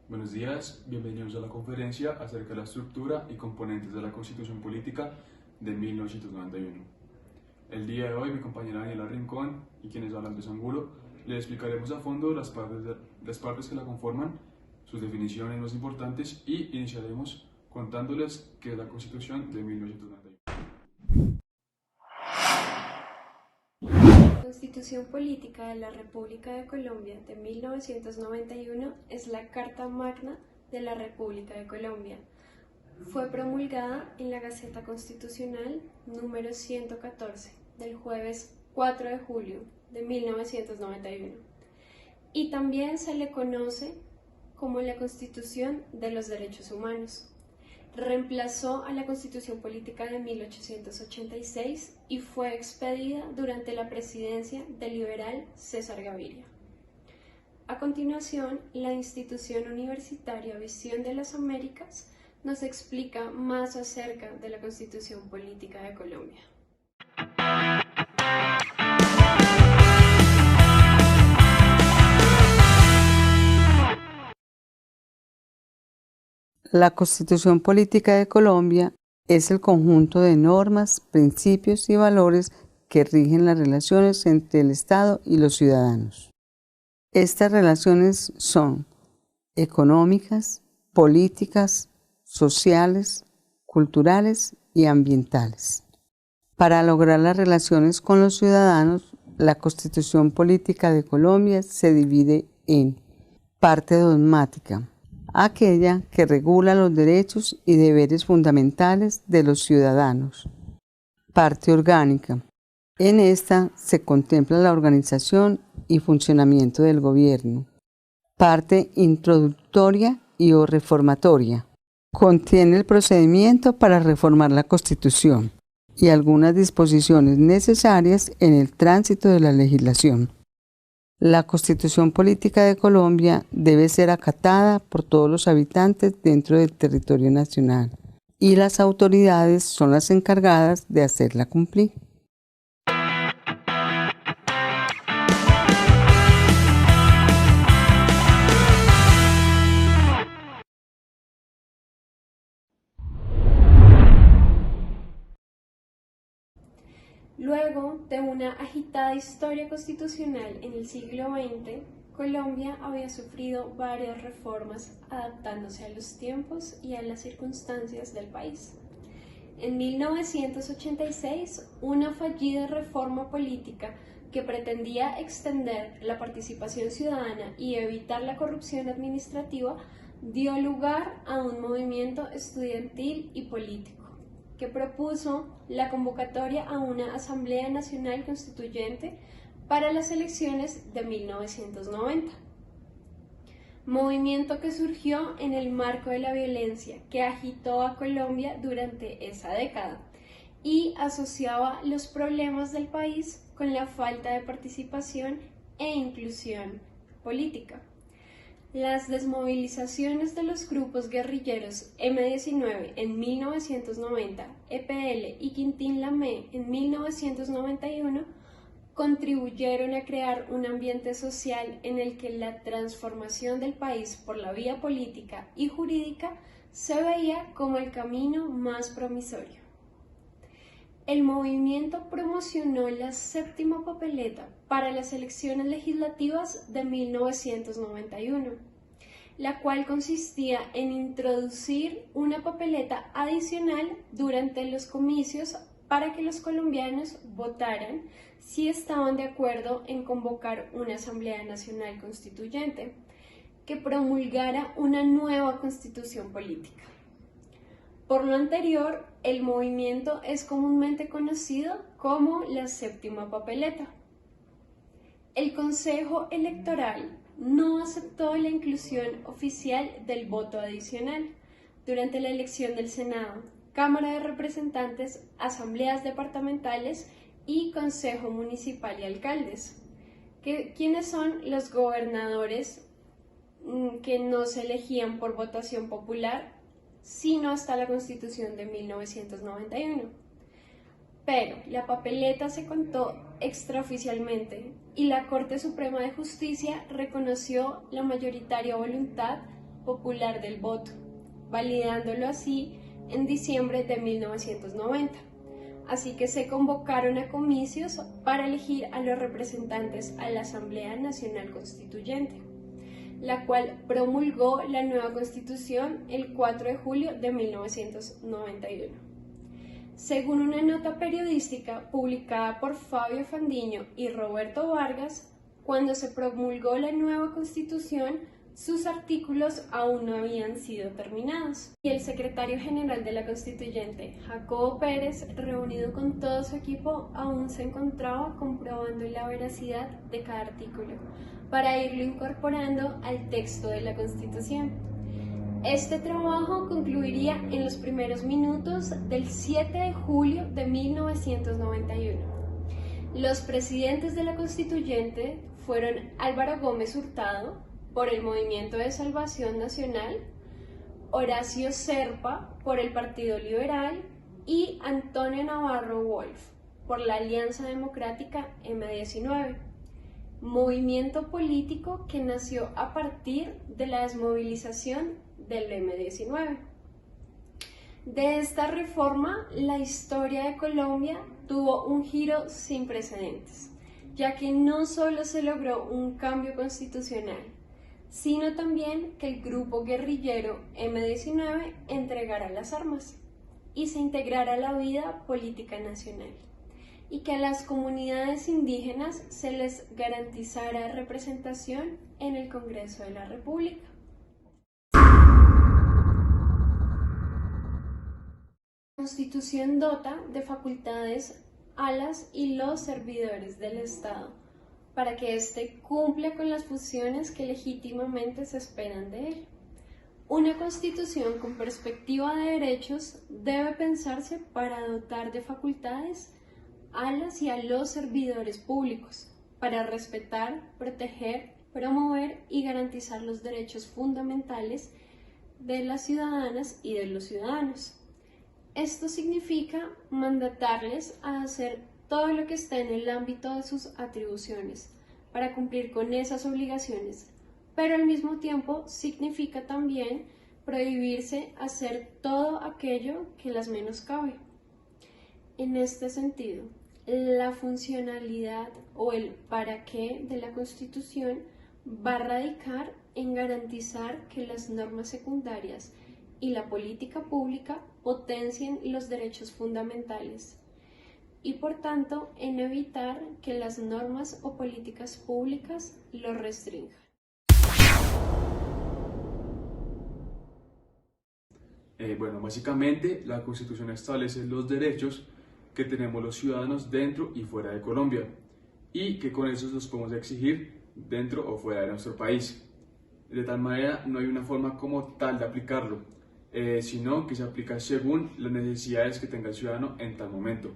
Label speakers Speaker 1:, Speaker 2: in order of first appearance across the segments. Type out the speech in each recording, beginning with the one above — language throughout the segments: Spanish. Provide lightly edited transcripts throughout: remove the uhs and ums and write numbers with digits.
Speaker 1: Buenos días, bienvenidos a la conferencia acerca de la estructura y componentes de la Constitución Política de 1991. El día de hoy mi compañera Daniela Rincón y quienes hablan de Angulo les explicaremos a fondo las partes que la conforman, sus definiciones más importantes y iniciaremos contándoles qué es la Constitución de 1991.
Speaker 2: La Constitución Política de la República de Colombia de 1991 es la Carta Magna de la República de Colombia. Fue promulgada en la Gaceta Constitucional número 114 del jueves 4 de julio de 1991 y también se le conoce como la Constitución de los Derechos Humanos. Reemplazó a la Constitución Política de 1886 y fue expedida durante la presidencia del liberal César Gaviria. A continuación, la institución universitaria Visión de las Américas nos explica más acerca de la Constitución Política de Colombia.
Speaker 3: La Constitución Política de Colombia es el conjunto de normas, principios y valores que rigen las relaciones entre el Estado y los ciudadanos. Estas relaciones son económicas, políticas, sociales, culturales y ambientales. Para lograr las relaciones con los ciudadanos, la Constitución Política de Colombia se divide en parte dogmática, aquella que regula los derechos y deberes fundamentales de los ciudadanos. Parte orgánica. En esta se contempla la organización y funcionamiento del gobierno. Parte introductoria y o reformatoria. Contiene el procedimiento para reformar la Constitución y algunas disposiciones necesarias en el tránsito de la legislación. La Constitución Política de Colombia debe ser acatada por todos los habitantes dentro del territorio nacional y las autoridades son las encargadas de hacerla cumplir.
Speaker 2: Luego de una agitada historia constitucional en el siglo XX, Colombia había sufrido varias reformas adaptándose a los tiempos y a las circunstancias del país. En 1986, una fallida reforma política que pretendía extender la participación ciudadana y evitar la corrupción administrativa dio lugar a un movimiento estudiantil y político que propuso la convocatoria a una Asamblea Nacional Constituyente para las elecciones de 1990. Movimiento que surgió en el marco de la violencia que agitó a Colombia durante esa década y asociaba los problemas del país con la falta de participación e inclusión política. Las desmovilizaciones de los grupos guerrilleros M-19 en 1990, EPL y Quintín Lamé en 1991 contribuyeron a crear un ambiente social en el que la transformación del país por la vía política y jurídica se veía como el camino más promisorio. El movimiento promocionó la séptima papeleta para las elecciones legislativas de 1991, la cual consistía en introducir una papeleta adicional durante los comicios para que los colombianos votaran si estaban de acuerdo en convocar una Asamblea Nacional Constituyente que promulgara una nueva constitución política. Por lo anterior, el movimiento es comúnmente conocido como la séptima papeleta. El Consejo Electoral no aceptó la inclusión oficial del voto adicional durante la elección del Senado, Cámara de Representantes, Asambleas Departamentales y Consejo Municipal y Alcaldes, quienes son los gobernadores que no se elegían por votación popular sino hasta la Constitución de 1991. Pero la papeleta se contó extraoficialmente y la Corte Suprema de Justicia reconoció la mayoritaria voluntad popular del voto, validándolo así en diciembre de 1990. Así que se convocaron a comicios para elegir a los representantes a la Asamblea Nacional Constituyente, la cual promulgó la nueva Constitución el 4 de julio de 1991. Según una nota periodística publicada por Fabio Fandiño y Roberto Vargas, cuando se promulgó la nueva Constitución, sus artículos aún no habían sido terminados. Y el secretario general de la Constituyente, Jacobo Pérez, reunido con todo su equipo, aún se encontraba comprobando la veracidad de cada artículo para irlo incorporando al texto de la Constitución. Este trabajo concluiría en los primeros minutos del 7 de julio de 1991. Los presidentes de la Constituyente fueron Álvaro Gómez Hurtado, por el Movimiento de Salvación Nacional, Horacio Serpa, por el Partido Liberal, y Antonio Navarro Wolf, por la Alianza Democrática M19, movimiento político que nació a partir de la desmovilización del M19. De esta reforma, la historia de Colombia tuvo un giro sin precedentes, ya que no solo se logró un cambio constitucional, sino también que el grupo guerrillero M19 entregara las armas y se integrara a la vida política nacional, y que a las comunidades indígenas se les garantizara representación en el Congreso de la República. La Constitución dota de facultades a las y los servidores del Estado para que éste cumpla con las funciones que legítimamente se esperan de él. Una Constitución con perspectiva de derechos debe pensarse para dotar de facultades a las y a los servidores públicos, para respetar, proteger, promover y garantizar los derechos fundamentales de las ciudadanas y de los ciudadanos. Esto significa mandatarles a hacer todo lo que está en el ámbito de sus atribuciones para cumplir con esas obligaciones, pero al mismo tiempo significa también prohibirse hacer todo aquello que las menoscabe. En este sentido, la funcionalidad o el para qué de la Constitución va a radicar en garantizar que las normas secundarias y la política pública potencien los derechos fundamentales y, por tanto, en evitar que las normas o políticas públicas los restrinjan.
Speaker 1: Básicamente la Constitución establece los derechos que tenemos los ciudadanos dentro y fuera de Colombia y que con esos los podemos exigir dentro o fuera de nuestro país. De tal manera no hay una forma como tal de aplicarlo, sino que se aplica según las necesidades que tenga el ciudadano en tal momento.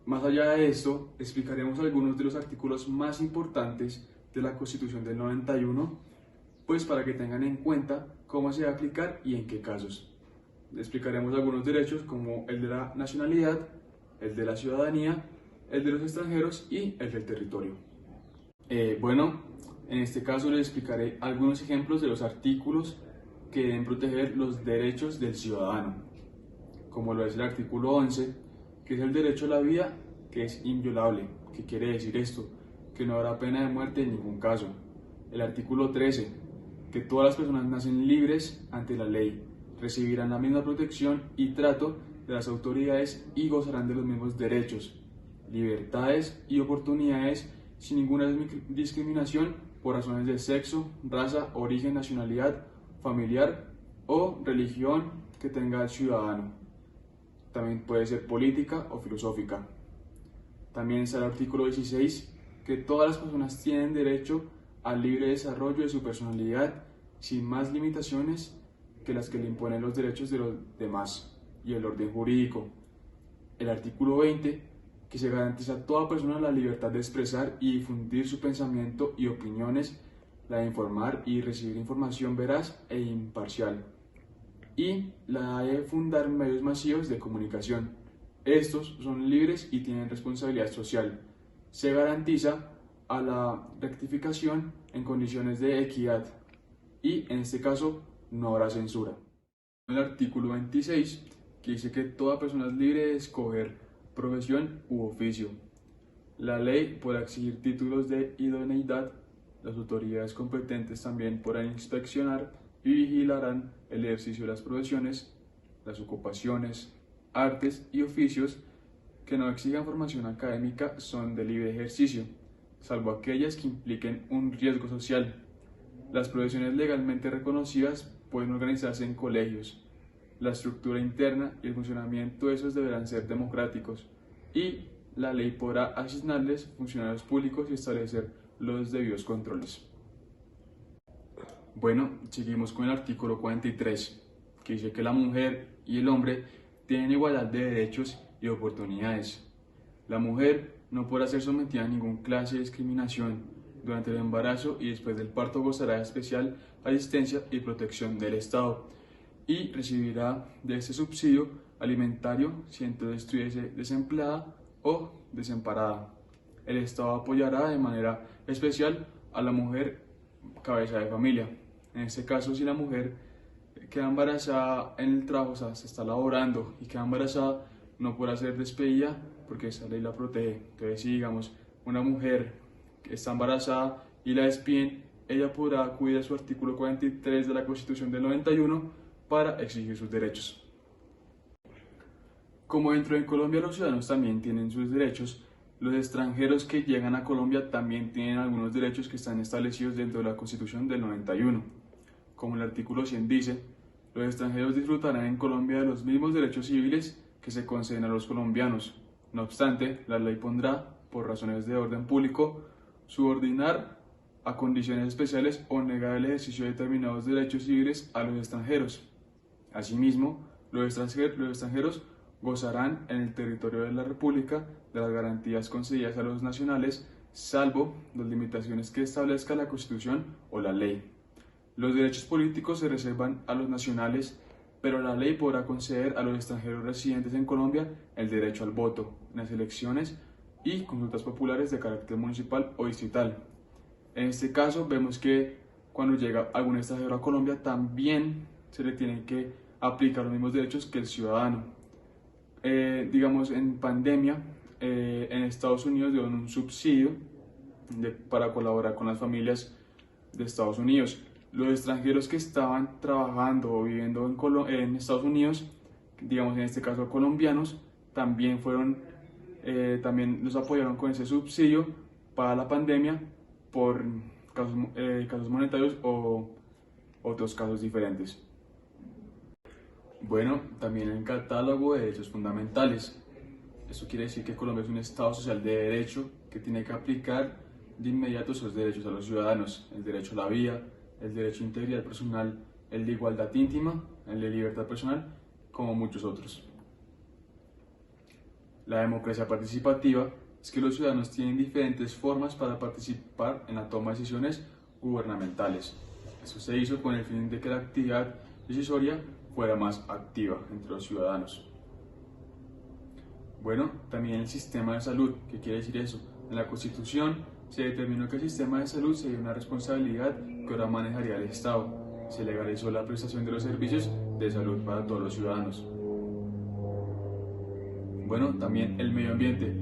Speaker 1: Más allá de esto, explicaremos algunos de los artículos más importantes de la Constitución del 91, pues para que tengan en cuenta cómo se va a aplicar y en qué casos. Explicaremos algunos derechos como el de la nacionalidad, el de la ciudadanía, el de los extranjeros y el del territorio. En este caso les explicaré algunos ejemplos de los artículos que deben proteger los derechos del ciudadano, como lo es el artículo 11, que es el derecho a la vida, que es inviolable. ¿Qué quiere decir esto? Que no habrá pena de muerte en ningún caso. El artículo 13, que todas las personas nacen libres ante la ley, recibirán la misma protección y trato de las autoridades y gozarán de los mismos derechos, libertades y oportunidades sin ninguna discriminación por razones de sexo, raza, origen, nacionalidad, familiar o religión que tenga el ciudadano. También puede ser política o filosófica. También está el artículo 16, que todas las personas tienen derecho al libre desarrollo de su personalidad sin más limitaciones que las que le imponen los derechos de los demás y el orden jurídico. El artículo 20, que se garantiza a toda persona la libertad de expresar y difundir su pensamiento y opiniones, la de informar y recibir información veraz e imparcial. y la de fundar medios masivos de comunicación. Estos son libres y tienen responsabilidad social. Se garantiza a la rectificación en condiciones de equidad y en este caso no habrá censura. El artículo 26 que dice que toda persona es libre de escoger profesión u oficio. La ley podrá exigir títulos de idoneidad. Las autoridades competentes también podrán inspeccionar y vigilarán el ejercicio de las profesiones, las ocupaciones, artes y oficios que no exijan formación académica son de libre ejercicio, salvo aquellas que impliquen un riesgo social. Las profesiones legalmente reconocidas pueden organizarse en colegios. La estructura interna y el funcionamiento de esos deberán ser democráticos y la ley podrá asignarles funcionarios públicos y establecer los debidos controles. Bueno, seguimos con el artículo 43, que dice que la mujer y el hombre tienen igualdad de derechos y oportunidades. La mujer no podrá ser sometida a ninguna clase de discriminación. Durante el embarazo y después del parto gozará de especial asistencia y protección del Estado y recibirá de este subsidio alimentario si entonces estuviese desempleada o desamparada. El Estado apoyará de manera especial a la mujer cabeza de familia. En este caso, si la mujer queda embarazada en el trabajo, o sea, se está laborando y queda embarazada, no podrá ser despedida porque esa ley la protege. Entonces, si digamos una mujer que está embarazada y la despiden, ella podrá acudir a su artículo 43 de la Constitución del 91 para exigir sus derechos. Como dentro de Colombia los ciudadanos también tienen sus derechos, los extranjeros que llegan a Colombia también tienen algunos derechos que están establecidos dentro de la Constitución del 91. Como el artículo 100 dice, los extranjeros disfrutarán en Colombia de los mismos derechos civiles que se conceden a los colombianos. No obstante, la ley pondrá, por razones de orden público, subordinar a condiciones especiales o negar el ejercicio de determinados derechos civiles a los extranjeros. Asimismo, los extranjeros gozarán en el territorio de la República de las garantías concedidas a los nacionales, salvo las limitaciones que establezca la Constitución o la ley. Los derechos políticos se reservan a los nacionales, pero la ley podrá conceder a los extranjeros residentes en Colombia el derecho al voto en las elecciones y consultas populares de carácter municipal o distrital. En este caso, vemos que cuando llega algún extranjero a Colombia también se le tienen que aplicar los mismos derechos que el ciudadano. Digamos, en pandemia, en Estados Unidos dieron un subsidio para colaborar con las familias de Estados Unidos. Los extranjeros que estaban trabajando o viviendo en Estados Unidos, digamos en este caso colombianos, también también los apoyaron con ese subsidio para la pandemia por casos monetarios o otros casos diferentes. Bueno, también el catálogo de derechos fundamentales. Eso quiere decir que Colombia es un Estado social de derecho que tiene que aplicar de inmediato esos derechos a los ciudadanos: el derecho a la vida, el derecho a integridad personal, el de igualdad íntima, el de libertad personal, como muchos otros. La democracia participativa es que los ciudadanos tienen diferentes formas para participar en la toma de decisiones gubernamentales. Eso se hizo con el fin de que la actividad decisoria fuera más activa entre los ciudadanos. Bueno, también el sistema de salud. ¿Qué quiere decir eso? En la Constitución se determinó que el sistema de salud sería una responsabilidad que ahora manejaría el Estado. Se legalizó la prestación de los servicios de salud para todos los ciudadanos. Bueno, también el medio ambiente,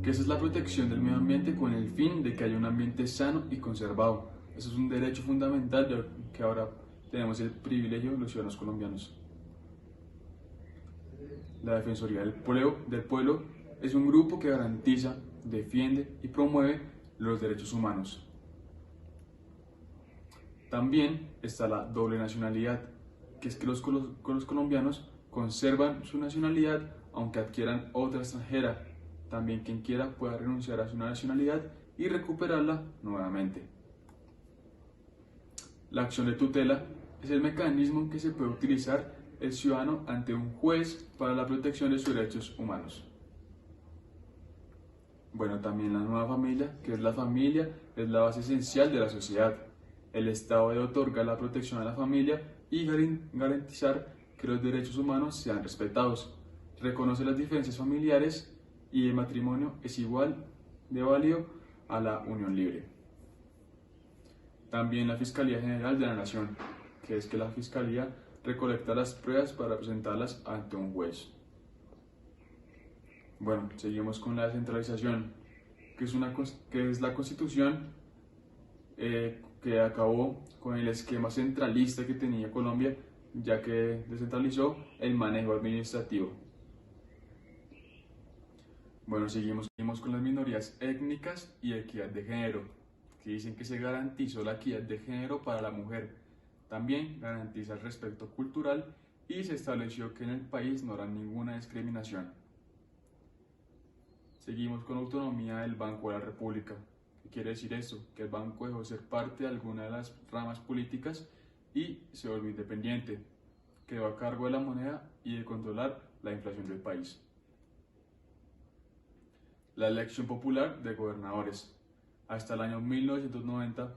Speaker 1: que esa es la protección del medio ambiente con el fin de que haya un ambiente sano y conservado. Eso es un derecho fundamental que ahora tenemos el privilegio los ciudadanos colombianos. La Defensoría del Pueblo es un grupo que garantiza, defiende y promueve los derechos humanos. También está la doble nacionalidad, que es que los colombianos conservan su nacionalidad aunque adquieran otra extranjera. También quien quiera pueda renunciar a su nacionalidad y recuperarla nuevamente. La acción de tutela es el mecanismo que se puede utilizar el ciudadano ante un juez para la protección de sus derechos humanos. Bueno, también la nueva familia, que es la familia, es la base esencial de la sociedad. El Estado debe otorgar la protección a la familia y garantizar que los derechos humanos sean respetados, reconoce las diferencias familiares y el matrimonio es igual de válido a la unión libre. También la Fiscalía General de la Nación, que es que la Fiscalía recolecta las pruebas para presentarlas ante un juez. Bueno, seguimos con la descentralización, que es la Constitución que acabó con el esquema centralista que tenía Colombia, ya que descentralizó el manejo administrativo. Bueno, seguimos con las minorías étnicas y equidad de género, que dicen que se garantizó la equidad de género para la mujer. También garantiza el respeto cultural y se estableció que en el país no habrá ninguna discriminación. Seguimos con la autonomía del Banco de la República. ¿Qué quiere decir esto? Que el banco dejó de ser parte de alguna de las ramas políticas y se volvió independiente. Quedó a cargo de la moneda y de controlar la inflación del país. La elección popular de gobernadores. Hasta el año 1990,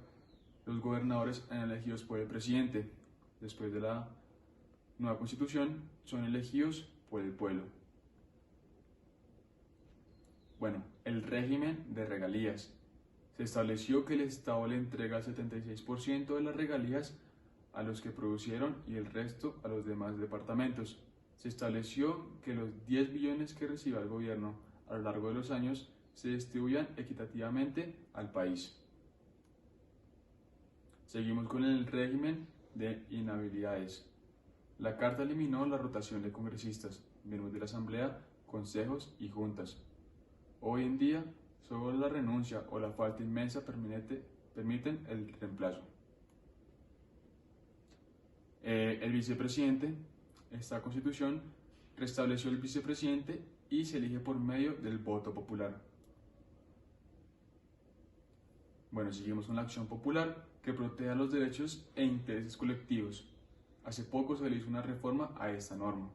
Speaker 1: los gobernadores eran elegidos por el presidente. Después de la nueva constitución, son elegidos por el pueblo. Bueno, el régimen de regalías. Se estableció que el Estado le entrega el 76% de las regalías a los que producieron y el resto a los demás departamentos. Se estableció que los 10 billones que reciba el gobierno a lo largo de los años se distribuyan equitativamente al país. Seguimos con el régimen de inhabilidades. La Carta eliminó la rotación de congresistas, miembros de la Asamblea, consejos y juntas. Hoy en día, solo la renuncia o la falta inmensa permiten el reemplazo. El vicepresidente, esta constitución restableció el vicepresidente y se elige por medio del voto popular. Bueno, seguimos con la acción popular que protege los derechos e intereses colectivos. Hace poco se le hizo una reforma a esta norma.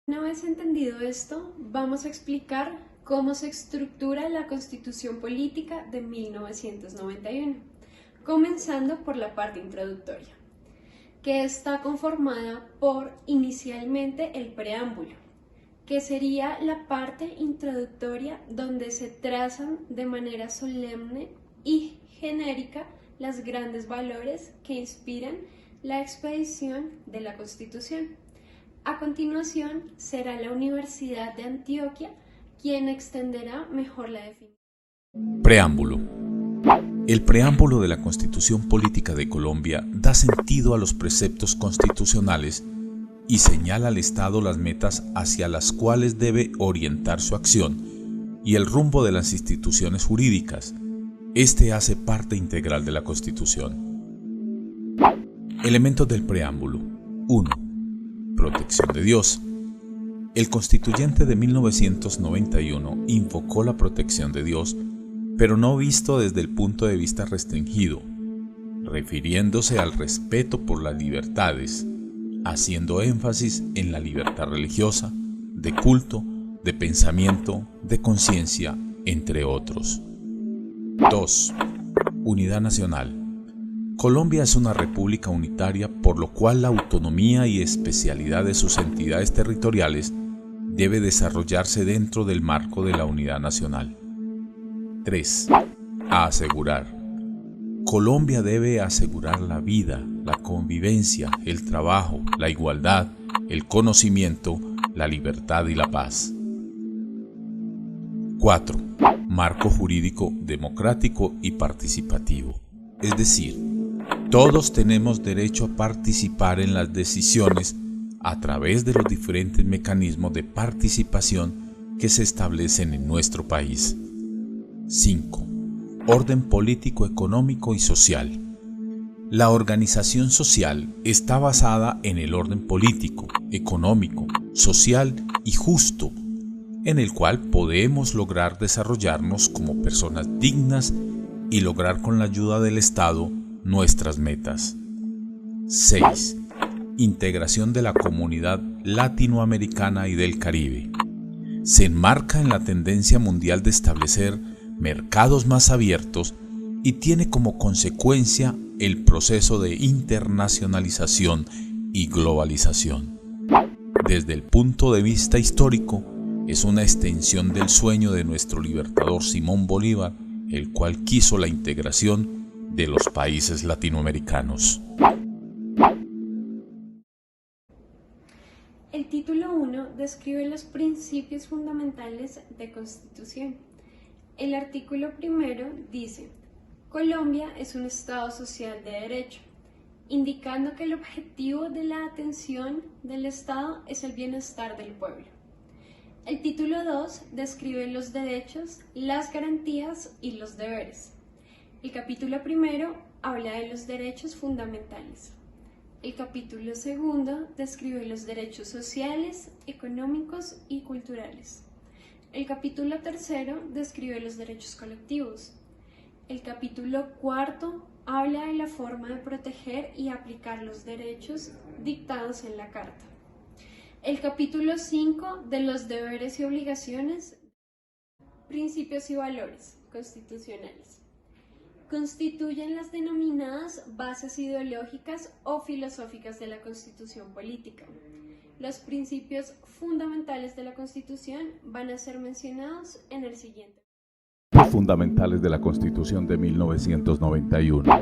Speaker 2: Una vez entendido esto, vamos a explicar cómo se estructura la Constitución Política de 1991, comenzando por la parte introductoria, que está conformada por inicialmente el preámbulo, que sería la parte introductoria donde se trazan de manera solemne y genérica los grandes valores que inspiran la expedición de la Constitución. A continuación, será la Universidad de Antioquia quien extenderá mejor la definición.
Speaker 4: Preámbulo. El preámbulo de la Constitución Política de Colombia da sentido a los preceptos constitucionales y señala al Estado las metas hacia las cuales debe orientar su acción y el rumbo de las instituciones jurídicas. Este hace parte integral de la Constitución. Elementos del preámbulo. 1. Protección de Dios. El constituyente de 1991 invocó la protección de Dios, pero no visto desde el punto de vista restringido, refiriéndose al respeto por las libertades, haciendo énfasis en la libertad religiosa, de culto, de pensamiento, de conciencia, entre otros. 2. Unidad nacional. Colombia es una república unitaria, por lo cual la autonomía y especialidad de sus entidades territoriales debe desarrollarse dentro del marco de la unidad nacional. 3. A asegurar. Colombia debe asegurar la vida, la convivencia, el trabajo, la igualdad, el conocimiento, la libertad y la paz. 4. Marco jurídico democrático y participativo. Es decir, todos tenemos derecho a participar en las decisiones a través de los diferentes mecanismos de participación que se establecen en nuestro país. 5. Orden político, económico y social. La organización social está basada en el orden político, económico, social y justo, en el cual podemos lograr desarrollarnos como personas dignas y lograr con la ayuda del Estado nuestras metas. 6. Integración de la comunidad latinoamericana y del Caribe. se enmarca en la tendencia mundial de establecer mercados más abiertos y tiene como consecuencia el proceso de internacionalización y globalización. Desde el punto de vista histórico, es una extensión del sueño de nuestro libertador Simón Bolívar, el cual quiso la integración de los países latinoamericanos.
Speaker 2: El título 1 describe los principios fundamentales de Constitución. El artículo primero dice: Colombia es un Estado social de derecho, indicando que el objetivo de la atención del Estado es el bienestar del pueblo. El título 2 describe los derechos, las garantías y los deberes. El capítulo primero habla de los derechos fundamentales. El capítulo segundo describe los derechos sociales, económicos y culturales. El capítulo tercero describe los derechos colectivos. El capítulo cuarto habla de la forma de proteger y aplicar los derechos dictados en la Carta. El capítulo 5 de los deberes y obligaciones, principios y valores constitucionales. Constituyen las denominadas bases ideológicas o filosóficas de la Constitución política. Los principios fundamentales de la Constitución van a ser mencionados en el siguiente.
Speaker 4: Fundamentales de la Constitución de 1991.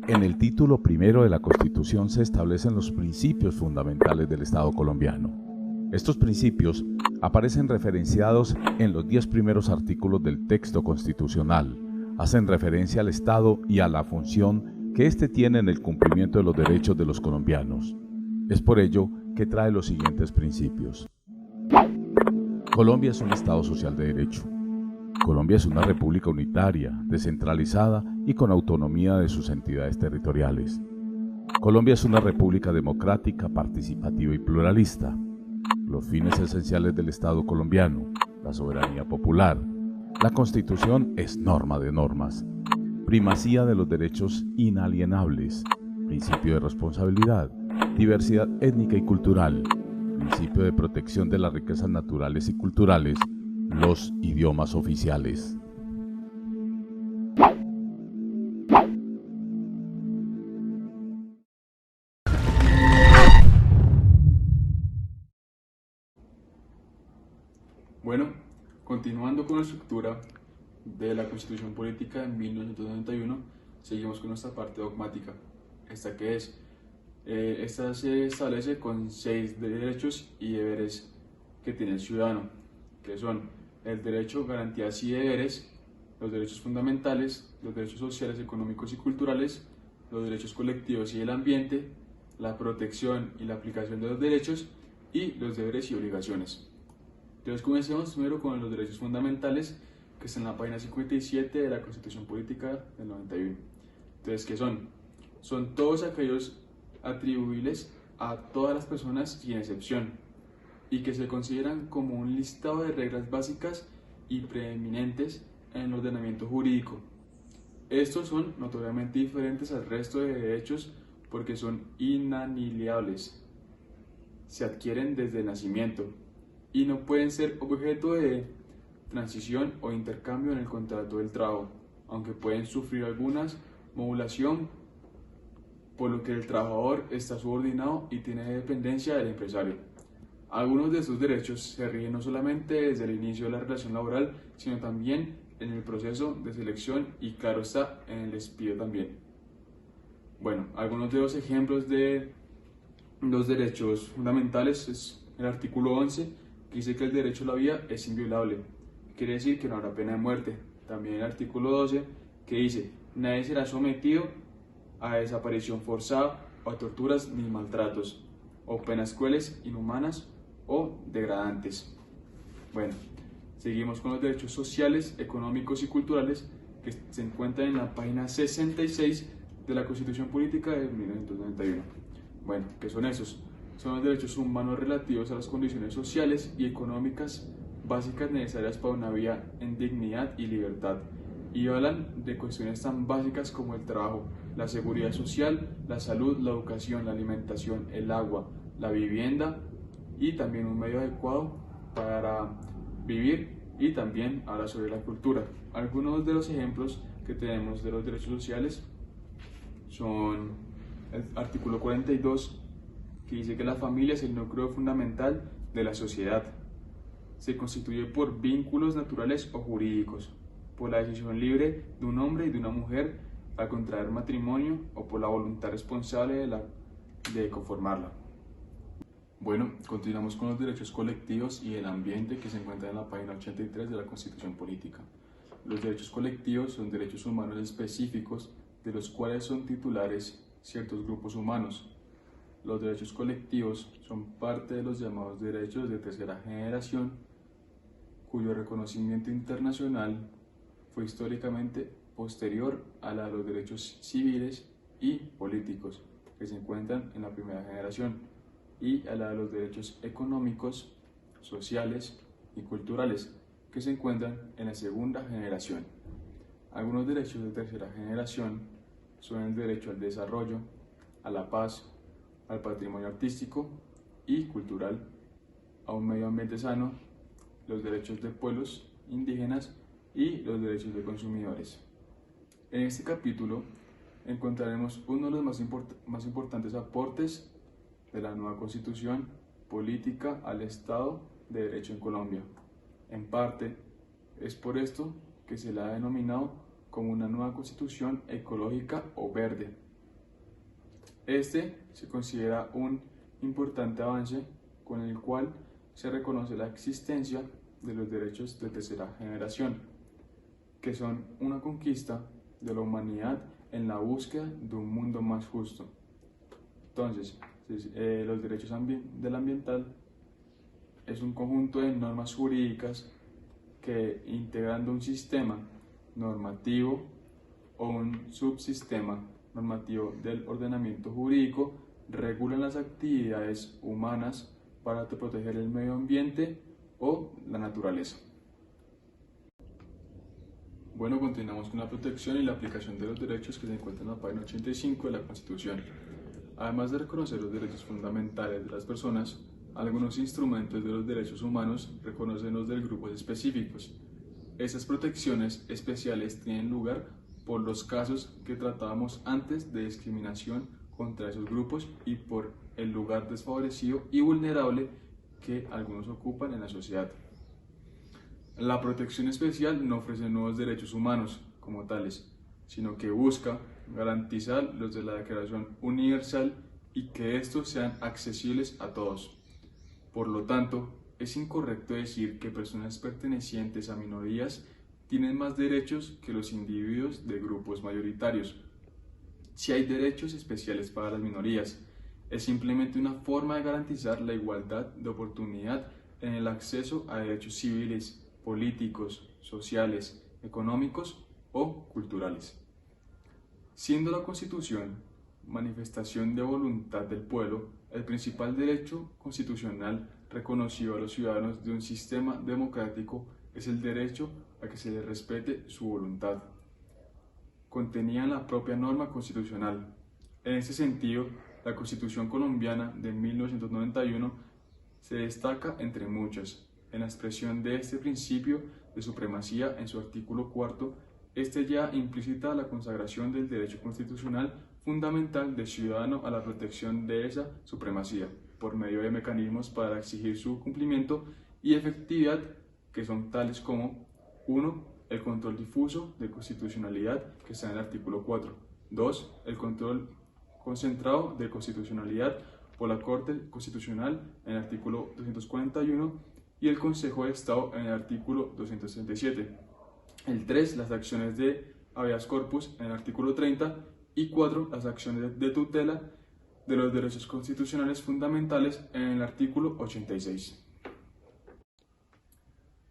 Speaker 4: En el título primero de la Constitución se establecen los principios fundamentales del Estado colombiano. Estos principios aparecen referenciados en los 10 primeros artículos del texto constitucional. Hacen referencia al Estado y a la función que éste tiene en el cumplimiento de los derechos de los colombianos. Es por ello que trae los siguientes principios. Colombia es un Estado social de derecho. Colombia es una república unitaria, descentralizada y con autonomía de sus entidades territoriales. Colombia es una república democrática, participativa y pluralista. Los fines esenciales del Estado colombiano: la soberanía popular. La Constitución es norma de normas. Primacía de los derechos inalienables. Principio de responsabilidad. Diversidad étnica y cultural. Principio de protección de las riquezas naturales y culturales. Los idiomas oficiales.
Speaker 1: Bueno, continuando con la estructura de la Constitución Política de 1991, seguimos con nuestra parte dogmática. Esta se establece con 6 derechos y deberes que tiene el ciudadano, que son el derecho, garantías y deberes, los derechos fundamentales, los derechos sociales, económicos y culturales, los derechos colectivos y el ambiente, la protección y la aplicación de los derechos y los deberes y obligaciones. Entonces comencemos primero con los derechos fundamentales, que están en la página 57 de la Constitución Política del 91. Entonces, ¿qué son? Son todos aquellos atribuibles a todas las personas sin excepción y que se consideran como un listado de reglas básicas y preeminentes en el ordenamiento jurídico. Estos son notoriamente diferentes al resto de derechos porque son inalienables, se adquieren desde el nacimiento y no pueden ser objeto de transición o intercambio en el contrato del trabajo, aunque pueden sufrir algunas modulación, por lo que el trabajador está subordinado y tiene dependencia del empresario. Algunos de estos derechos se rigen no solamente desde el inicio de la relación laboral, sino también en el proceso de selección y, claro está, en el despido también. Bueno, algunos de los ejemplos de los derechos fundamentales es el artículo 11, que dice que el derecho a la vida es inviolable, quiere decir que no habrá pena de muerte. También el artículo 12, que dice: nadie será sometido a desaparición forzada o a torturas ni maltratos, o penas crueles, inhumanas o degradantes. Bueno, seguimos con los derechos sociales, económicos y culturales, que se encuentran en la página 66 de la Constitución Política de 1991. Bueno, ¿qué son esos? Son los derechos humanos relativos a las condiciones sociales y económicas básicas necesarias para una vida en dignidad y libertad, y hablan de cuestiones tan básicas como el trabajo, la seguridad social, la salud, la educación, la alimentación, el agua, la vivienda y también un medio adecuado para vivir, y también habla sobre la cultura. Algunos de los ejemplos que tenemos de los derechos sociales son el artículo 42, que dice que la familia es el núcleo fundamental de la sociedad. Se constituye por vínculos naturales o jurídicos, por la decisión libre de un hombre y de una mujer al contraer matrimonio o por la voluntad responsable de conformarla. Bueno, continuamos con los derechos colectivos y el ambiente, que se encuentra en la página 83 de la Constitución Política. Los derechos colectivos son derechos humanos específicos de los cuales son titulares ciertos grupos humanos. Los derechos colectivos son parte de los llamados derechos de tercera generación, cuyo reconocimiento internacional fue históricamente posterior a la de los derechos civiles y políticos, que se encuentran en la primera generación, y a la de los derechos económicos, sociales y culturales, que se encuentran en la segunda generación. Algunos derechos de tercera generación son el derecho al desarrollo, a la paz, al patrimonio artístico y cultural, a un medio ambiente sano, los derechos de pueblos indígenas y los derechos de consumidores. En este capítulo encontraremos uno de los más importantes aportes de la nueva Constitución Política al Estado de Derecho en Colombia. En parte, es por esto que se la ha denominado como una nueva Constitución ecológica o verde. Este se considera un importante avance con el cual se reconoce la existencia de los derechos de tercera generación, que son una conquista de la humanidad en la búsqueda de un mundo más justo. Entonces, los derechos del ambiental es un conjunto de normas jurídicas que, integrando un sistema normativo o un subsistema normativo del ordenamiento jurídico, regulan las actividades humanas para proteger el medio ambiente o la naturaleza. Bueno, continuamos con la protección y la aplicación de los derechos, que se encuentran en la página 85 de la Constitución. Además de reconocer los derechos fundamentales de las personas, algunos instrumentos de los derechos humanos reconocen los de grupos específicos. Estas protecciones especiales tienen lugar por los casos que tratábamos antes de discriminación contra esos grupos y por el lugar desfavorecido y vulnerable que algunos ocupan en la sociedad. La protección especial no ofrece nuevos derechos humanos como tales, sino que busca garantizar los de la Declaración Universal y que estos sean accesibles a todos. Por lo tanto, es incorrecto decir que personas pertenecientes a minorías tienen más derechos que los individuos de grupos mayoritarios. Si hay derechos especiales para las minorías, es simplemente una forma de garantizar la igualdad de oportunidad en el acceso a derechos civiles, políticos, sociales, económicos o culturales. Siendo la Constitución manifestación de voluntad del pueblo, el principal derecho constitucional reconocido a los ciudadanos de un sistema democrático es el derecho a que se les respete su voluntad, contenida en la propia norma constitucional. En este sentido, la Constitución colombiana de 1991 se destaca entre muchas en la expresión de este principio de supremacía en su artículo 4, ya implícita la consagración del derecho constitucional fundamental del ciudadano a la protección de esa supremacía, por medio de mecanismos para exigir su cumplimiento y efectividad, que son tales como 1. El control difuso de constitucionalidad, que está en el artículo 4. 2. El control concentrado de constitucionalidad por la Corte Constitucional en el artículo 241 y el Consejo de Estado en el artículo 237. El 3. Las acciones de habeas corpus en el artículo 30. Y 4. Las acciones de tutela de los derechos constitucionales fundamentales en el artículo 86.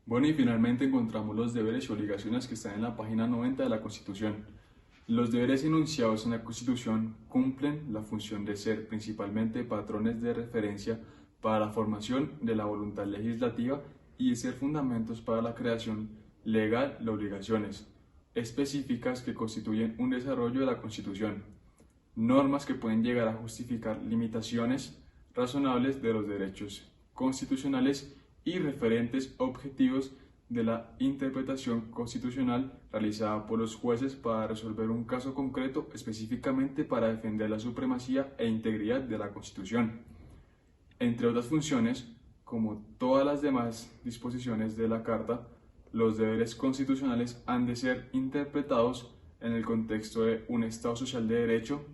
Speaker 1: Bueno, y finalmente encontramos los deberes y obligaciones que están en la página 90 de la Constitución. Los deberes enunciados en la Constitución cumplen la función de ser principalmente patrones de referencia para la formación de la voluntad legislativa y de ser fundamentos para la creación legal de obligaciones específicas que constituyen un desarrollo de la Constitución, normas que pueden llegar a justificar limitaciones razonables de los derechos constitucionales y referentes objetivos de la interpretación constitucional realizada por los jueces para resolver un caso concreto específicamente para defender la supremacía e integridad de la Constitución. Entre otras funciones, como todas las demás disposiciones de la Carta, los deberes constitucionales han de ser interpretados en el contexto de un Estado social de derecho,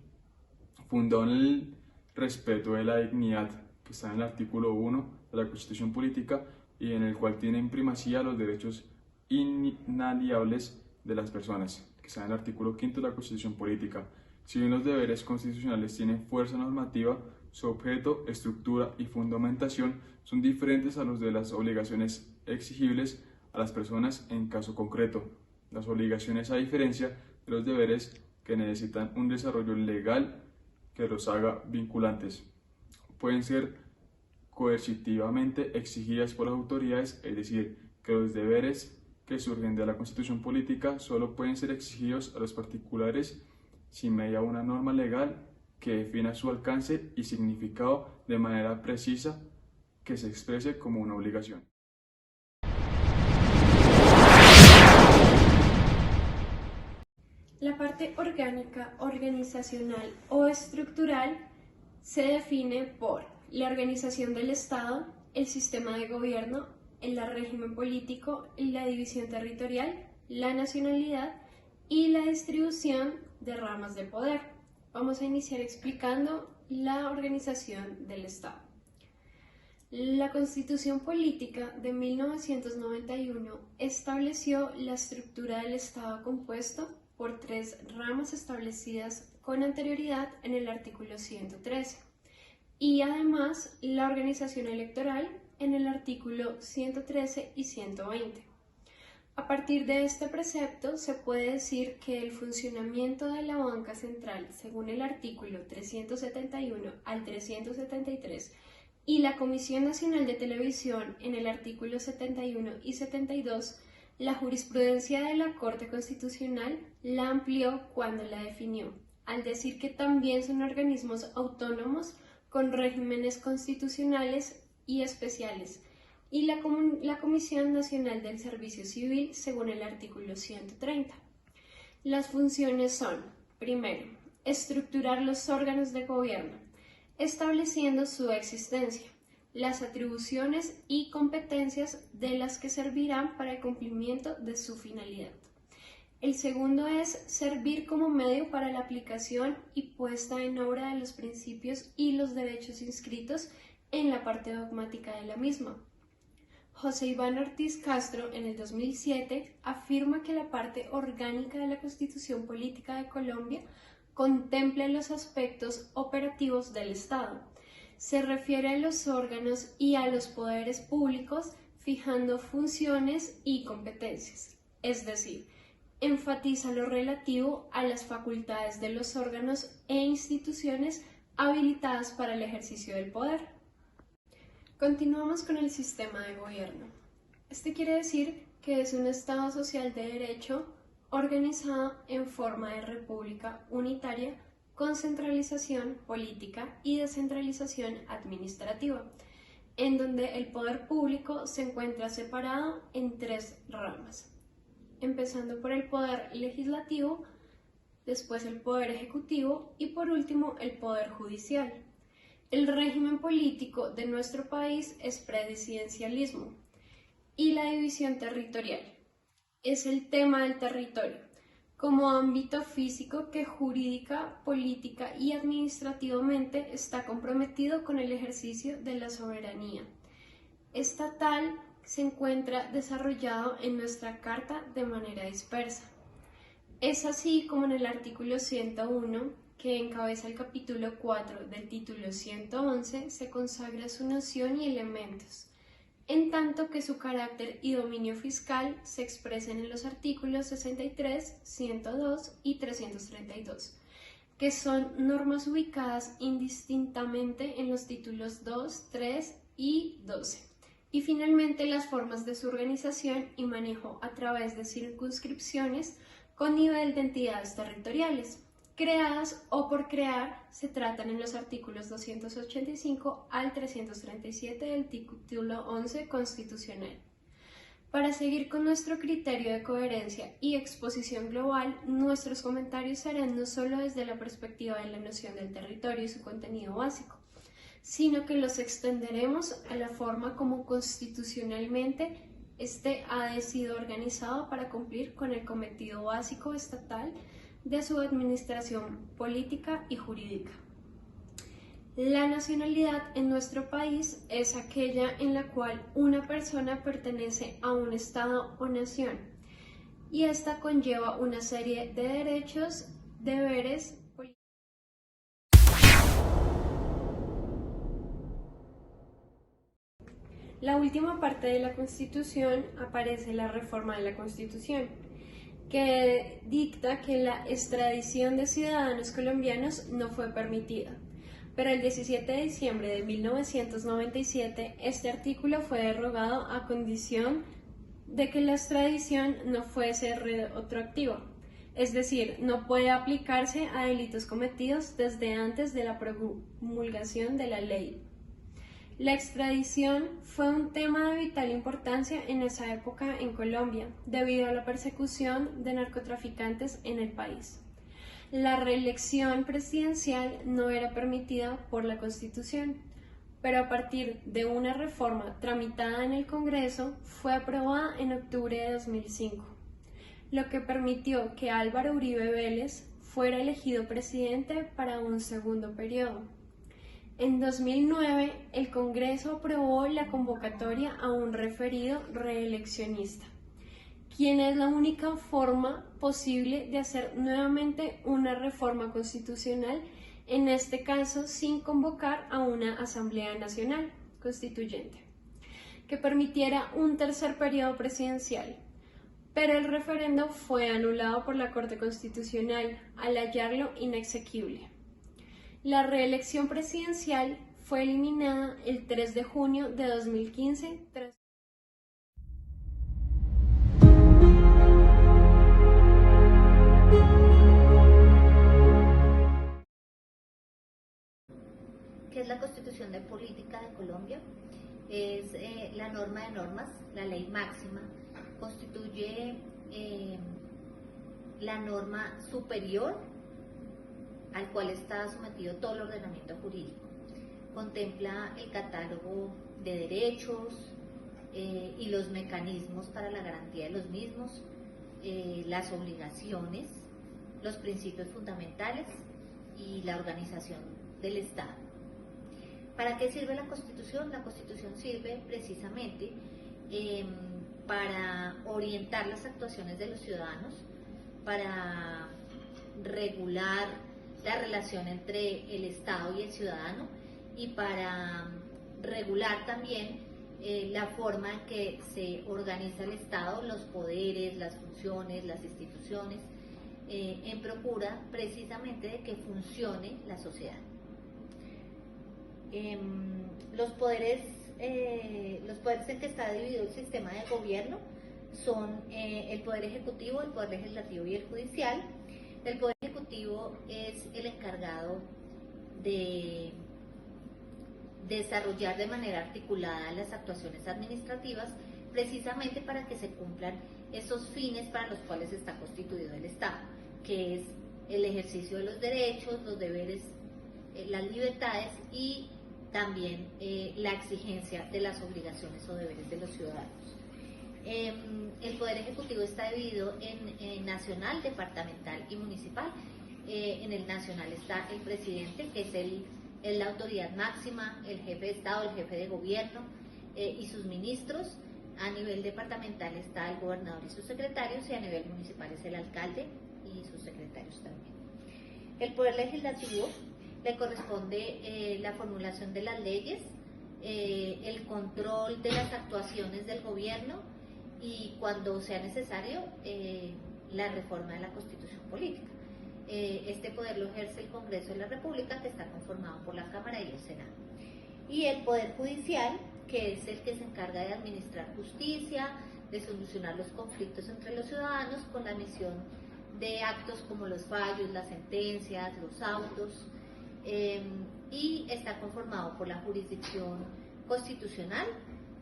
Speaker 1: fundado en el respeto de la dignidad, que está en el artículo 1 de la Constitución Política, y en el cual tienen primacía los derechos inalienables de las personas, que está en el artículo 5 de la Constitución Política. Si bien los deberes constitucionales tienen fuerza normativa, su objeto, estructura y fundamentación son diferentes a los de las obligaciones exigibles a las personas en caso concreto. Las obligaciones, a diferencia de los deberes, que necesitan un desarrollo legal que los haga vinculantes, pueden ser coercitivamente exigidas por las autoridades, es decir, que los deberes que surgen de la Constitución Política solo pueden ser exigidos a los particulares si media una norma legal que defina su alcance y significado de manera precisa, que se exprese como una obligación.
Speaker 2: La parte orgánica, organizacional o estructural se define por la organización del Estado, el sistema de gobierno, el régimen político, la división territorial, la nacionalidad y la distribución de ramas de poder. Vamos a iniciar explicando la organización del Estado. La Constitución Política de 1991 estableció la estructura del Estado compuesto por 3 ramas establecidas con anterioridad en el artículo 113 y además la organización electoral en el artículo 113 y 120. A partir de este precepto se puede decir que el funcionamiento de la banca central según el artículo 371 al 373 y la Comisión Nacional de Televisión en el artículo 71 y 72, la jurisprudencia de la Corte Constitucional la amplió cuando la definió, al decir que también son organismos autónomos con regímenes constitucionales y especiales, y la Comisión Nacional del Servicio Civil según el artículo 130. Las funciones son, primero, estructurar los órganos de gobierno, estableciendo su existencia, las atribuciones y competencias de las que servirán para el cumplimiento de su finalidad. El segundo es servir como medio para la aplicación y puesta en obra de los principios y los derechos inscritos en la parte dogmática de la misma. José Iván Ortiz Castro, en el 2007, afirma que la parte orgánica de la Constitución Política de Colombia contempla los aspectos operativos del Estado. Se refiere a los órganos y a los poderes públicos, fijando funciones y competencias, es decir, enfatiza lo relativo a las facultades de los órganos e instituciones habilitadas para el ejercicio del poder. Continuamos con el sistema de gobierno. Este quiere decir que es un Estado social de derecho organizado en forma de república unitaria con centralización política y descentralización administrativa, en donde el poder público se encuentra separado en 3 ramas, empezando por el poder legislativo, después el poder ejecutivo y por último el poder judicial. El régimen político de nuestro país es presidencialismo y la división territorial es el tema del territorio como ámbito físico que jurídica, política y administrativamente está comprometido con el ejercicio de la soberanía estatal. Se encuentra desarrollado en nuestra Carta de manera dispersa. Es así como en el artículo 101, que encabeza el capítulo 4 del título 111, se consagra su noción y elementos, en tanto que su carácter y dominio fiscal se expresan en los artículos 63, 102 y 332, que son normas ubicadas indistintamente en los títulos 2, 3 y 12. Y finalmente las formas de su organización y manejo a través de circunscripciones con nivel de entidades territoriales. creadas o por crear se tratan en los artículos 285 al 337 del título 11 constitucional. Para seguir con nuestro criterio de coherencia y exposición global, nuestros comentarios serán no solo desde la perspectiva de la noción del territorio y su contenido básico, sino que los extenderemos a la forma como constitucionalmente este ha sido organizado para cumplir con el cometido básico estatal de su administración política y jurídica. La nacionalidad en nuestro país es aquella en la cual una persona pertenece a un estado o nación, y esta conlleva una serie de derechos, deberes. La última parte de la Constitución aparece la reforma de la Constitución, que dicta que la extradición de ciudadanos colombianos no fue permitida. Pero el 17 de diciembre de 1997 este artículo fue derogado a condición de que la extradición no fuese retroactiva, es decir, no puede aplicarse a delitos cometidos desde antes de la promulgación de la ley. La extradición fue un tema de vital importancia en esa época en Colombia, debido a la persecución de narcotraficantes en el país. La reelección presidencial no era permitida por la Constitución, pero a partir de una reforma tramitada en el Congreso fue aprobada en octubre de 2005, lo que permitió que Álvaro Uribe Vélez fuera elegido presidente para un segundo periodo. En 2009, el Congreso aprobó la convocatoria a un referido reeleccionista, quien es la única forma posible de hacer nuevamente una reforma constitucional, en este caso sin convocar a una Asamblea Nacional Constituyente, que permitiera un tercer periodo presidencial. Pero el referendo fue anulado por la Corte Constitucional al hallarlo inexequible. La reelección presidencial fue eliminada el 3 de junio de 2015 tras
Speaker 5: ¿Qué es la Constitución de Política de Colombia? Es la norma de normas, la ley máxima, constituye la norma superior al cual está sometido todo el ordenamiento jurídico. Contempla el catálogo de derechos y los mecanismos para la garantía de los mismos, las obligaciones, los principios fundamentales y la organización del Estado. ¿Para qué sirve la Constitución? La Constitución sirve precisamente para orientar las actuaciones de los ciudadanos, para regular la relación entre el Estado y el ciudadano y para regular también la forma en que se organiza el Estado, los poderes, las funciones, las instituciones, en procura precisamente de que funcione la sociedad. Los poderes en que está dividido el sistema de gobierno son el Poder Ejecutivo, el Poder Legislativo y el Judicial. El Poder Ejecutivo es el encargado de desarrollar de manera articulada las actuaciones administrativas, precisamente para que se cumplan esos fines para los cuales está constituido el Estado, que es el ejercicio de los derechos, los deberes, las libertades y también la exigencia de las obligaciones o deberes de los ciudadanos. El Poder Ejecutivo está dividido en nacional, departamental y municipal. En el nacional está el presidente, que es la autoridad máxima, el jefe de Estado, el jefe de gobierno y sus ministros. A nivel departamental está el gobernador y sus secretarios, y a nivel municipal es el alcalde y sus secretarios también. El Poder Legislativo le corresponde la formulación de las leyes, el control de las actuaciones del gobierno y, cuando sea necesario, la reforma de la Constitución Política. Este poder lo ejerce el Congreso de la República, que está conformado por la Cámara y el Senado. Y el Poder Judicial, que es el que se encarga de administrar justicia, de solucionar los conflictos entre los ciudadanos con la misión de actos como los fallos, las sentencias, los autos, y está conformado por la jurisdicción constitucional,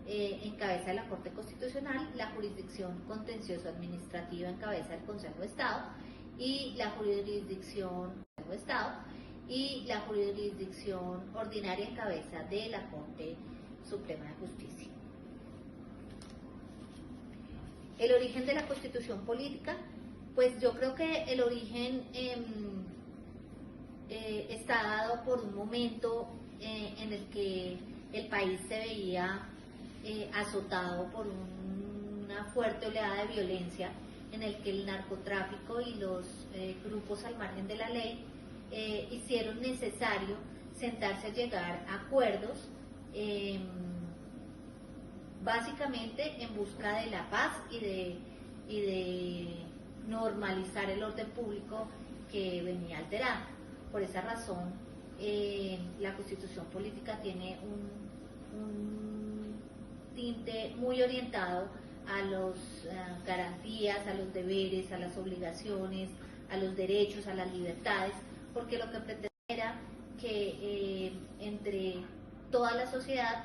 Speaker 5: en cabeza de la Corte Constitucional, la jurisdicción contencioso-administrativa en cabeza del Consejo de Estado y la jurisdicción del Estado y la jurisdicción ordinaria en cabeza de la Corte Suprema de Justicia. El origen de la Constitución política, pues yo creo que el origen está dado por un momento en el que el país se veía azotado por una fuerte oleada de violencia, en el que el narcotráfico y los grupos al margen de la ley hicieron necesario sentarse a llegar a acuerdos, básicamente en busca de la paz y de normalizar el orden público que venía alterado. Por esa razón, la Constitución política tiene un tinte muy orientado a las garantías, a los deberes, a las obligaciones, a los derechos, a las libertades, porque lo que pretende era que entre toda la sociedad,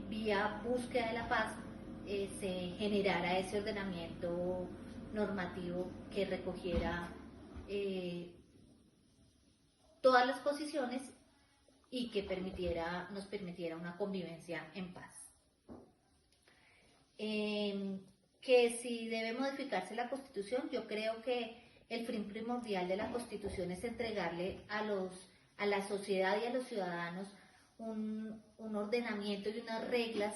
Speaker 5: vía búsqueda de la paz, se generara ese ordenamiento normativo que recogiera todas las posiciones y que nos permitiera una convivencia en paz. Que si debe modificarse la Constitución, yo creo que el fin primordial de la Constitución es entregarle a la sociedad y a los ciudadanos un ordenamiento y unas reglas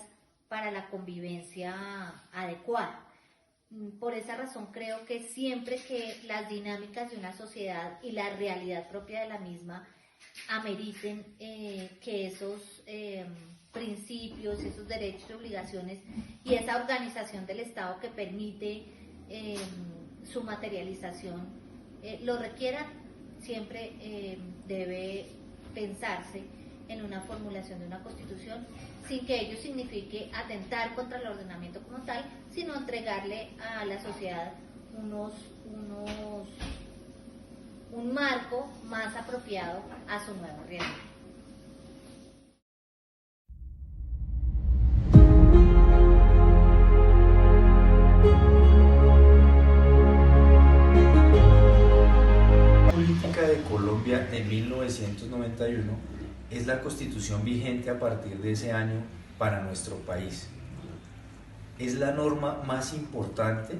Speaker 5: para la convivencia adecuada. Por esa razón creo que siempre que las dinámicas de una sociedad y la realidad propia de la misma ameriten que esos principios, esos derechos y obligaciones y esa organización del Estado que permite su materialización lo requieran, siempre debe pensarse en una formulación de una Constitución sin que ello signifique atentar contra el ordenamiento como tal, sino entregarle a la sociedad un marco más apropiado a su nueva realidad.
Speaker 6: La política de Colombia de 1991 es la Constitución vigente a partir de ese año para nuestro país. Es la norma más importante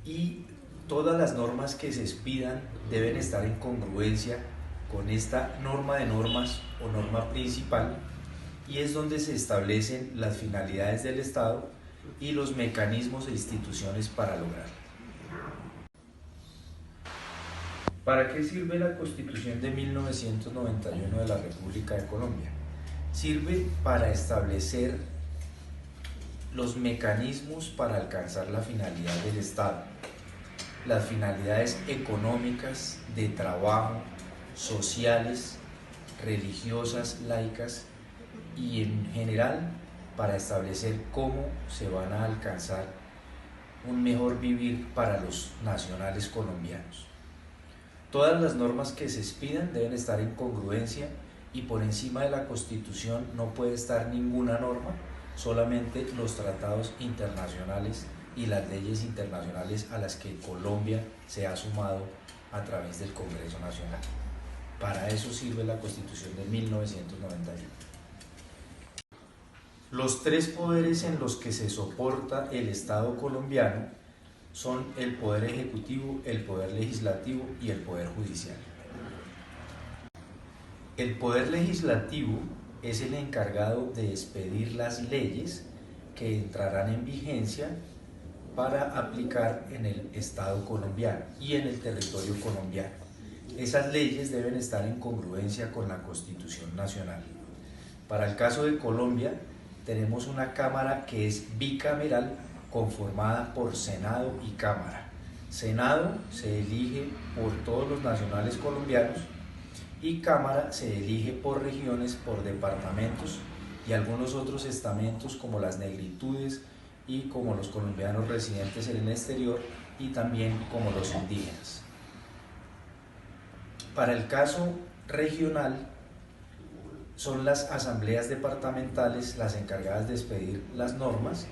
Speaker 6: y todas las normas que se expidan deben estar en congruencia con esta norma de normas o norma principal, y es donde se establecen las finalidades del Estado y los mecanismos e instituciones para lograrlo. ¿Para qué sirve la Constitución de 1991 de la República de Colombia? Sirve para establecer los mecanismos para alcanzar la finalidad del Estado, las finalidades económicas, de trabajo, sociales, religiosas, laicas, y en general para establecer cómo se van a alcanzar un mejor vivir para los nacionales colombianos. Todas las normas que se expidan deben estar en congruencia, y por encima de la Constitución no puede estar ninguna norma, solamente los tratados internacionales y las leyes internacionales a las que Colombia se ha sumado a través del Congreso Nacional. Para eso sirve la Constitución de 1991. Los tres poderes en los que se soporta el Estado colombiano son el Poder Ejecutivo, el Poder Legislativo y el Poder Judicial. El Poder Legislativo es el encargado de expedir las leyes que entrarán en vigencia para aplicar en el Estado colombiano y en el territorio colombiano. Esas leyes deben estar en congruencia con la Constitución Nacional. Para el caso de Colombia, tenemos una Cámara que es bicameral, conformada por Senado y Cámara. Senado se elige por todos los nacionales colombianos y Cámara se elige por regiones, por departamentos y algunos otros estamentos como las negritudes y como los colombianos residentes en el exterior y también como los indígenas. Para el caso regional, son las asambleas departamentales las encargadas de expedir las normas.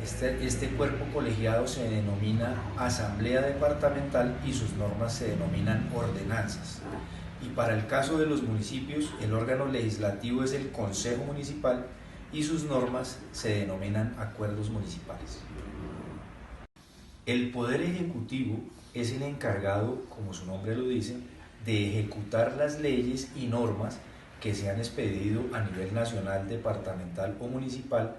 Speaker 6: Este cuerpo colegiado se denomina asamblea departamental y sus normas se denominan ordenanzas. Y para el caso de los municipios, el órgano legislativo es el Consejo Municipal y sus normas se denominan acuerdos municipales. El Poder Ejecutivo es el encargado, como su nombre lo dice, de ejecutar las leyes y normas que se han expedido a nivel nacional, departamental o municipal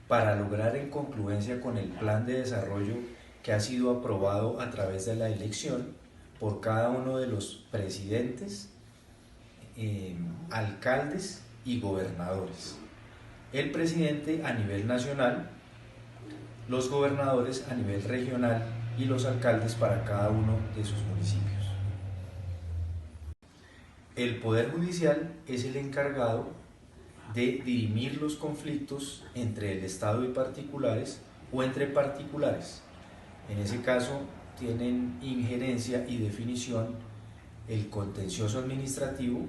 Speaker 6: para lograr en concluencia con el plan de desarrollo que ha sido aprobado a través de la elección por cada uno de los presidentes, alcaldes y gobernadores. El presidente a nivel nacional, los gobernadores a nivel regional y los alcaldes para cada uno de sus municipios. El Poder Judicial es el encargado de dirimir los conflictos entre el Estado y particulares o entre particulares. En ese caso tienen injerencia y definición el contencioso administrativo,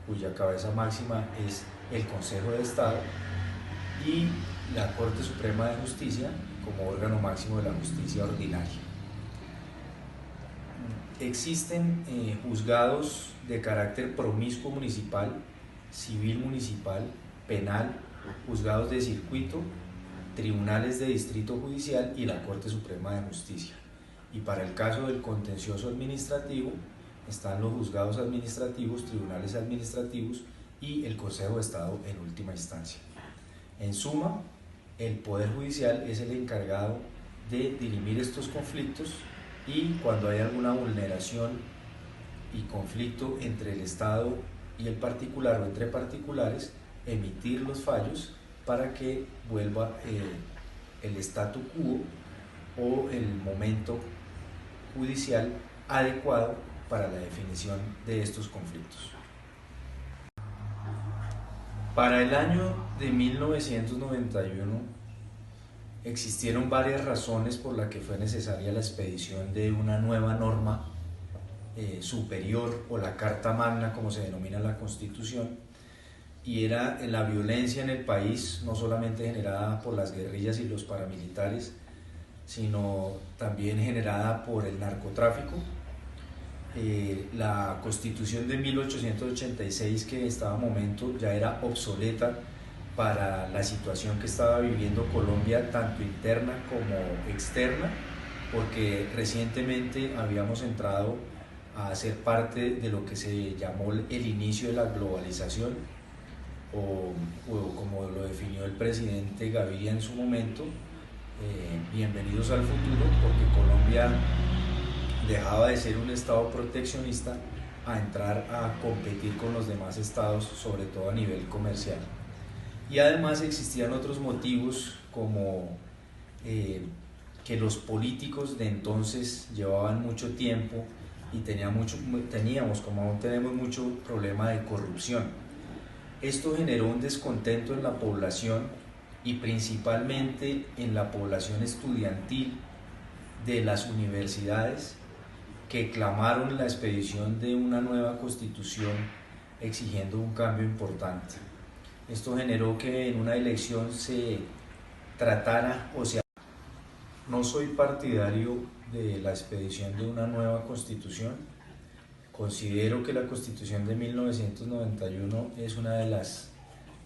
Speaker 6: cuya cabeza máxima es el Consejo de Estado, y la Corte Suprema de Justicia como órgano máximo de la justicia ordinaria. Existen juzgados de carácter promiscuo municipal, civil municipal, penal, juzgados de circuito, tribunales de distrito judicial y la Corte Suprema de Justicia. Y para el caso del contencioso administrativo están los juzgados administrativos, tribunales administrativos y el Consejo de Estado en última instancia. En suma, el Poder Judicial es el encargado de dirimir estos conflictos y cuando hay alguna vulneración y conflicto entre el Estado y el particular o entre particulares, emitir los fallos para que vuelva el statu quo o el momento judicial adecuado para la definición de estos conflictos. Para el año de 1991 existieron varias razones por las que fue necesaria la expedición de una nueva norma superior o la Carta Magna, como se denomina la Constitución, y era la violencia en el país, no solamente generada por las guerrillas y los paramilitares, sino también generada por el narcotráfico. La Constitución de 1886, que en este momento ya era obsoleta para la situación que estaba viviendo Colombia, tanto interna como externa, porque recientemente habíamos entrado a ser parte de lo que se llamó el inicio de la globalización, o como lo definió el presidente Gaviria en su momento, bienvenidos al futuro, porque Colombia dejaba de ser un estado proteccionista a entrar a competir con los demás estados, sobre todo a nivel comercial. Y además existían otros motivos como que los políticos de entonces llevaban mucho tiempo y teníamos, como aún tenemos, mucho problema de corrupción. Esto generó un descontento en la población y principalmente en la población estudiantil de las universidades, que clamaron la expedición de una nueva constitución exigiendo un cambio importante. Esto generó que en una elección se tratara, no soy partidario de la expedición de una nueva constitución. Considero que la Constitución de 1991 es una de las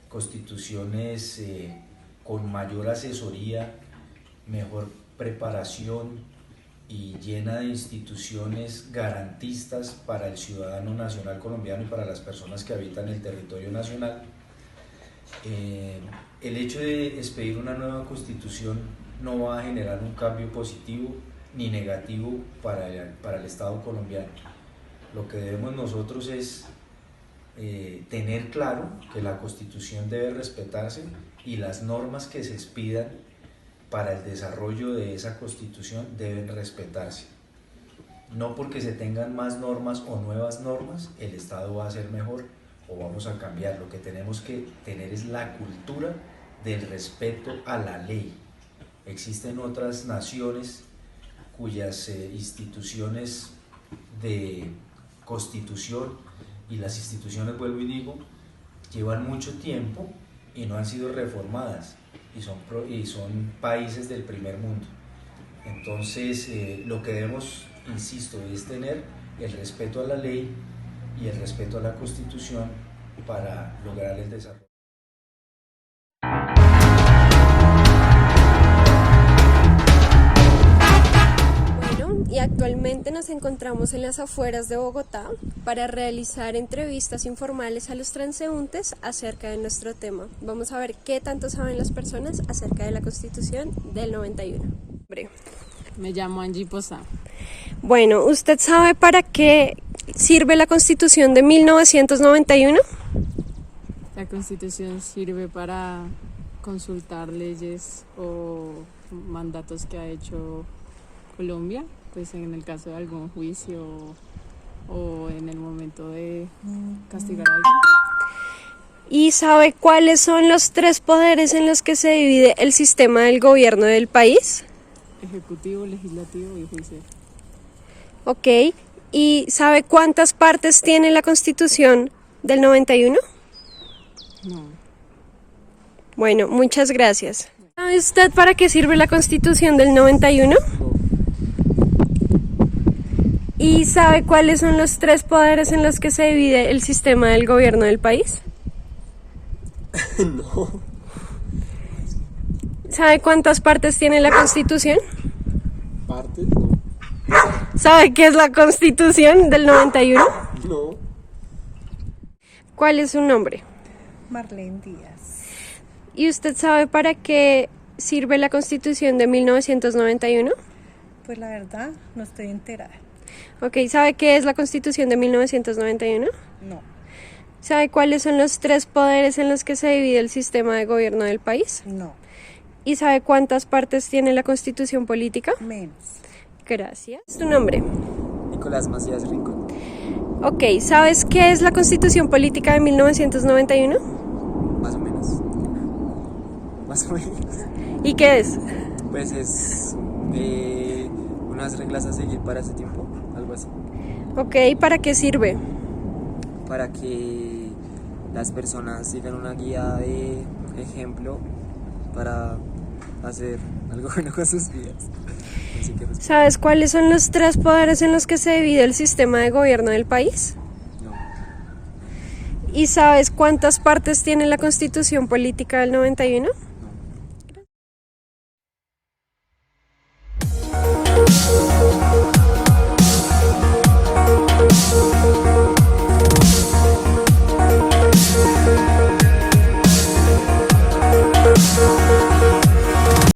Speaker 6: constituciones con mayor asesoría, mejor preparación y llena de instituciones garantistas para el ciudadano nacional colombiano y para las personas que habitan el territorio nacional. El hecho de expedir una nueva constitución no va a generar un cambio positivo ni negativo para el Estado colombiano. Lo que debemos nosotros es tener claro que la Constitución debe respetarse y las normas que se expidan para el desarrollo de esa Constitución deben respetarse. No porque se tengan más normas o nuevas normas, el Estado va a ser mejor o vamos a cambiar. Lo que tenemos que tener es la cultura del respeto a la ley. Existen otras naciones cuyas instituciones de constitución y las instituciones, vuelvo y digo, llevan mucho tiempo y no han sido reformadas y son países del primer mundo. Entonces, lo que debemos, insisto, es tener el respeto a la ley y el respeto a la Constitución para lograr el desarrollo.
Speaker 2: Y actualmente nos encontramos en las afueras de Bogotá para realizar entrevistas informales a los transeúntes acerca de nuestro tema. Vamos a ver qué tanto saben las personas acerca de la Constitución del 91.
Speaker 7: Me llamo Angie Posá.
Speaker 2: Bueno, ¿usted sabe para qué sirve la Constitución de 1991?
Speaker 7: La Constitución sirve para consultar leyes o mandatos que ha hecho Colombia, pues en el caso de algún juicio o en el momento de castigar a alguien.
Speaker 2: ¿Y sabe cuáles son los 3 poderes en los que se divide el sistema del gobierno del país?
Speaker 7: Ejecutivo, legislativo y judicial.
Speaker 2: Ok, ¿y sabe cuántas partes tiene la Constitución del 91?
Speaker 7: No.
Speaker 2: Bueno, muchas gracias. ¿Sabe usted para qué sirve la Constitución del 91? ¿Y sabe cuáles son los 3 poderes en los que se divide el sistema del gobierno del país?
Speaker 8: No.
Speaker 2: ¿Sabe cuántas partes tiene la Constitución?
Speaker 8: ¿Partes? No.
Speaker 2: ¿Sabe qué es la Constitución del 91?
Speaker 8: No.
Speaker 2: ¿Cuál es su nombre?
Speaker 9: Marlene Díaz.
Speaker 2: ¿Y usted sabe para qué sirve la Constitución de 1991?
Speaker 9: Pues la verdad, no estoy enterada.
Speaker 2: Ok, ¿sabe qué es la Constitución de 1991?
Speaker 9: No.
Speaker 2: ¿Sabe cuáles son los 3 poderes en los que se divide el sistema de gobierno del país?
Speaker 9: No.
Speaker 2: ¿Y sabe cuántas partes tiene la Constitución política?
Speaker 9: Menos.
Speaker 2: Gracias. ¿Tu nombre?
Speaker 8: Nicolás Macías Rincón.
Speaker 2: Ok, ¿sabes qué es la Constitución política de 1991?
Speaker 8: Más o menos. Más o menos.
Speaker 2: ¿Y qué es?
Speaker 8: Pues es unas reglas a seguir para ese tiempo, algo así.
Speaker 2: Ok, ¿para qué sirve?
Speaker 8: Para que las personas sigan una guía de ejemplo para hacer algo bueno con sus vidas. Así que
Speaker 2: ¿Sabes cuáles son los 3 poderes en los que se divide el sistema de gobierno del país?
Speaker 8: no.
Speaker 2: ¿Y sabes cuántas partes tiene la Constitución política del 91?